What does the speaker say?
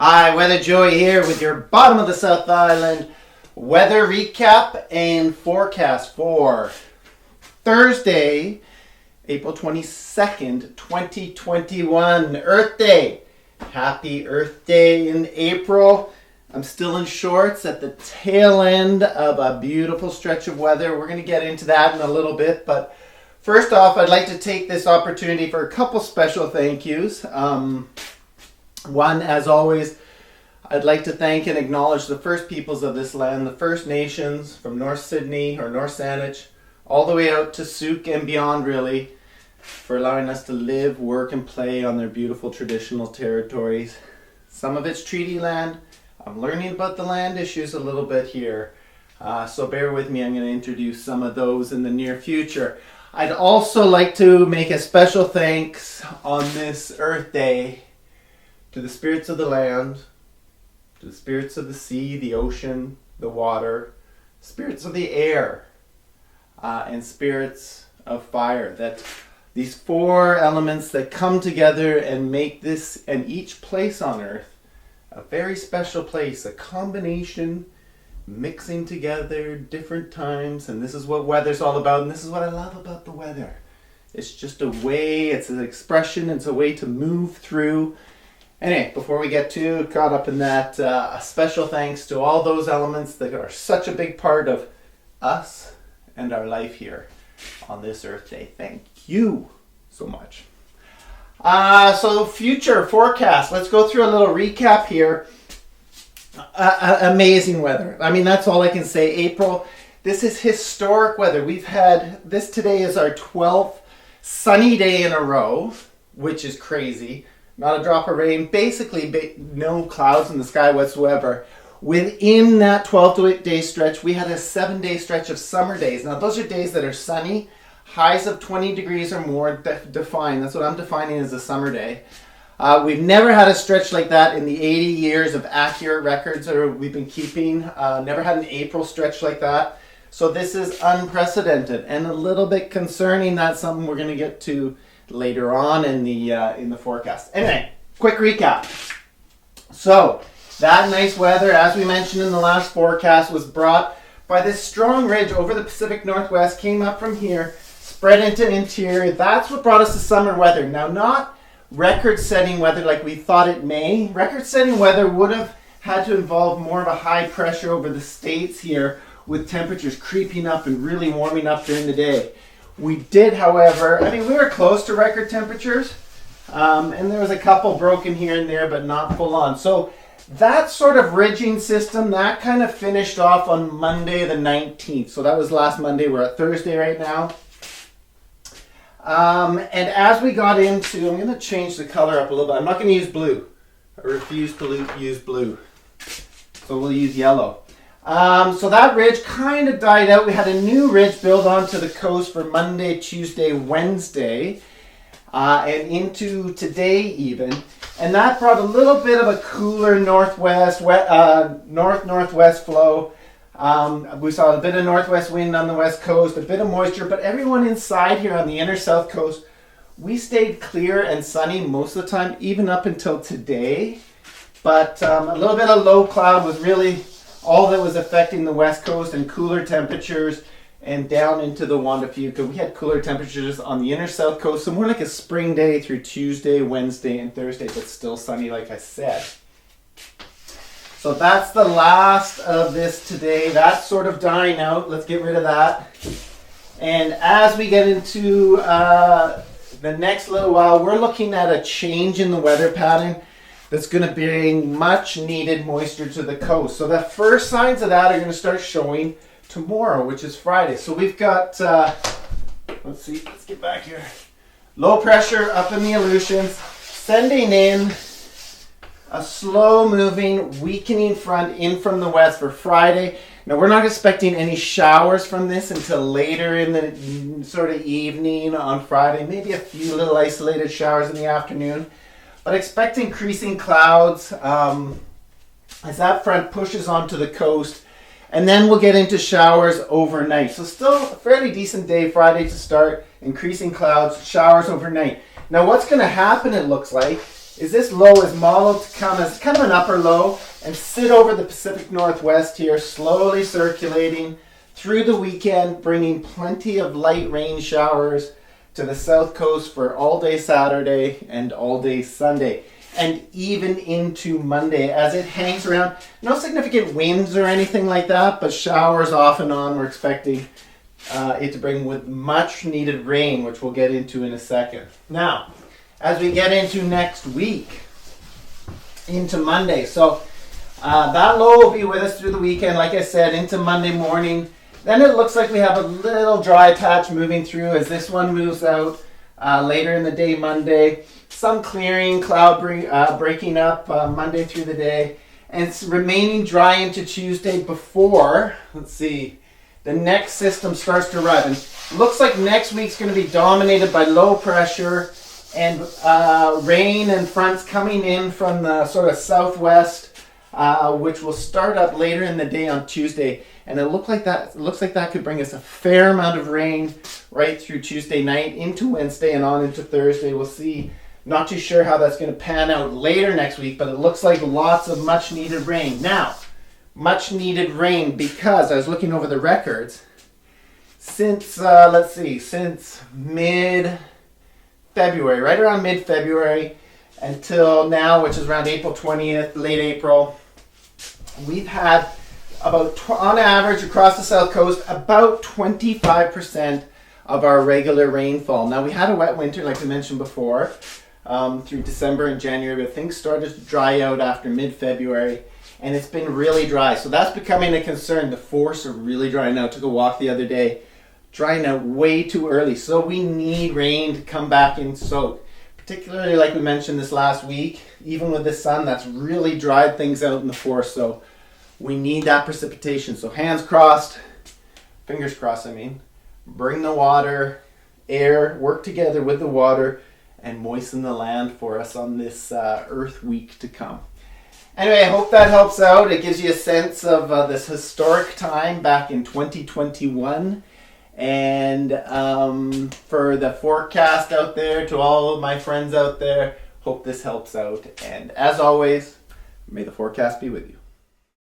Hi, Weather Joey here with your bottom of the South Island weather recap and forecast for Thursday, April 22nd, 2021, Earth Day. Happy Earth Day in April. I'm still in shorts at the tail end of a beautiful stretch of weather. We're going to get into that in a little bit, but first off, I'd like to take this opportunity for a couple special thank yous. One, as always, I'd like to thank and acknowledge the First Peoples of this land, the First Nations from North Sydney or North Saanich, all the way out to Souk and beyond, really, for allowing us to live, work, and play on their beautiful traditional territories. Some of it's treaty land. I'm learning about the land issues a little bit here, so bear with me. I'm going to introduce some of those in the near future. I'd also like to make a special thanks on this Earth Day to the spirits of the land, to the spirits of the sea, the ocean, the water, spirits of the air, and spirits of fire. That these four elements that come together and make this and each place on earth a very special place, a combination, mixing together different times. And this is what weather's all about, and this is what I love about the weather. It's just a way, it's an expression, it's a way to move through. Anyway, before we get too caught up in that, a special thanks to all those elements that are such a big part of us and our life here on this Earth Day. Thank you so much. So future forecast. Let's go through a little recap here. Amazing weather. I mean, that's all I can say. April, this is historic weather. We've had, this today is our 12th sunny day in a row, which is crazy. Not a drop of rain, basically no clouds in the sky whatsoever. Within that 12-day stretch, we had a 7-day stretch of summer days. Now, those are days that are sunny, highs of 20 degrees or more defined. That's what I'm defining as a summer day. We've never had a stretch like that in the 80 years of accurate records that we've been keeping. Never had an April stretch like that. So this is unprecedented and a little bit concerning. That's something we're going to get to later on in the forecast. Anyway, quick recap. So that nice weather, as we mentioned in the last forecast, was brought by this strong ridge over the Pacific Northwest, came up from here, spread into interior. That's what brought us to summer weather. Now, not record-setting weather like we thought it may. Record-setting weather would have had to involve more of a high pressure over the states here, with temperatures creeping up and really warming up during the day. We did, however, we were close to record temperatures, and there was a couple broken here and there, but not full on. So that sort of ridging system, that kind of finished off on Monday the 19th. So that was last Monday. We're at Thursday right now. And as we got into, I'm going to change the color up a little bit. I'm not going to use blue. I refuse to use blue. So we'll use yellow. So that ridge kind of died out. We had a new ridge build onto the coast for Monday, Tuesday, Wednesday, and into today even. And that brought a little bit of a cooler northwest flow. We saw a bit of northwest wind on the west coast, a bit of moisture, but everyone inside here on the inner south coast, we stayed clear and sunny most of the time, even up until today. But a little bit of low cloud was really all that was affecting the west coast, and cooler temperatures and down into the Juan de Fuca. We had cooler temperatures on the inner south coast, so more like a spring day through Tuesday, Wednesday, and Thursday, but still sunny like I said. So that's the last of this today. That's sort of dying out. Let's get rid of that. And as we get into the next little while, we're looking at a change in the weather pattern that's going to bring much needed moisture to the coast. So the first signs of that are going to start showing tomorrow, which is Friday. So we've got, let's get back here. Low pressure up in the Aleutians, sending in a slow moving, weakening front in from the west for Friday. Now we're not expecting any showers from this until later in the sort of evening on Friday, maybe a few little isolated showers in the afternoon. But expect increasing clouds as that front pushes onto the coast. And then we'll get into showers overnight. So still a fairly decent day Friday to start. Increasing clouds, showers overnight. Now what's going to happen, it looks like, is this low is modeled to come as kind of an upper low and sit over the Pacific Northwest here, slowly circulating through the weekend, bringing plenty of light rain showers to the south coast for all day Saturday and all day Sunday, and even into Monday as it hangs around. No significant winds or anything like that, but showers off and on. We're expecting it to bring with much needed rain, which we'll get into in a second. Now, as we get into next week, into Monday, so that low will be with us through the weekend, like I said, into Monday morning. Then it looks like we have a little dry patch moving through as this one moves out later in the day Monday. Some clearing, cloud breaking up Monday through the day. And it's remaining dry into Tuesday before, let's see, the next system starts to arrive. And looks like next week's going to be dominated by low pressure and rain and fronts coming in from the sort of southwest, which will start up later in the day on Tuesday. And it looks like that could bring us a fair amount of rain right through Tuesday night into Wednesday and on into Thursday. We'll see. Not too sure how that's going to pan out later next week, but it looks like lots of much needed rain. Now, much needed rain because I was looking over the records since since mid-February, right around mid-February until now, which is around April 20th, late April, we've had about, on average across the south coast, about 25% of our regular rainfall. Now, we had a wet winter, like I mentioned before, through December and January, but things started to dry out after mid-February, and it's been really dry. So that's becoming a concern. The forests are really drying out. Took a walk the other day, drying out way too early. So we need rain to come back and soak. Particularly, like we mentioned this last week, even with the sun, that's really dried things out in the forest. So we need that precipitation. So hands crossed, fingers crossed, bring the water, air, work together with the water, and moisten the land for us on this Earth Week to come. Anyway, I hope that helps out. It gives you a sense of this historic time back in 2021. And for the forecast out there, to all of my friends out there, hope this helps out. And as always, may the forecast be with you.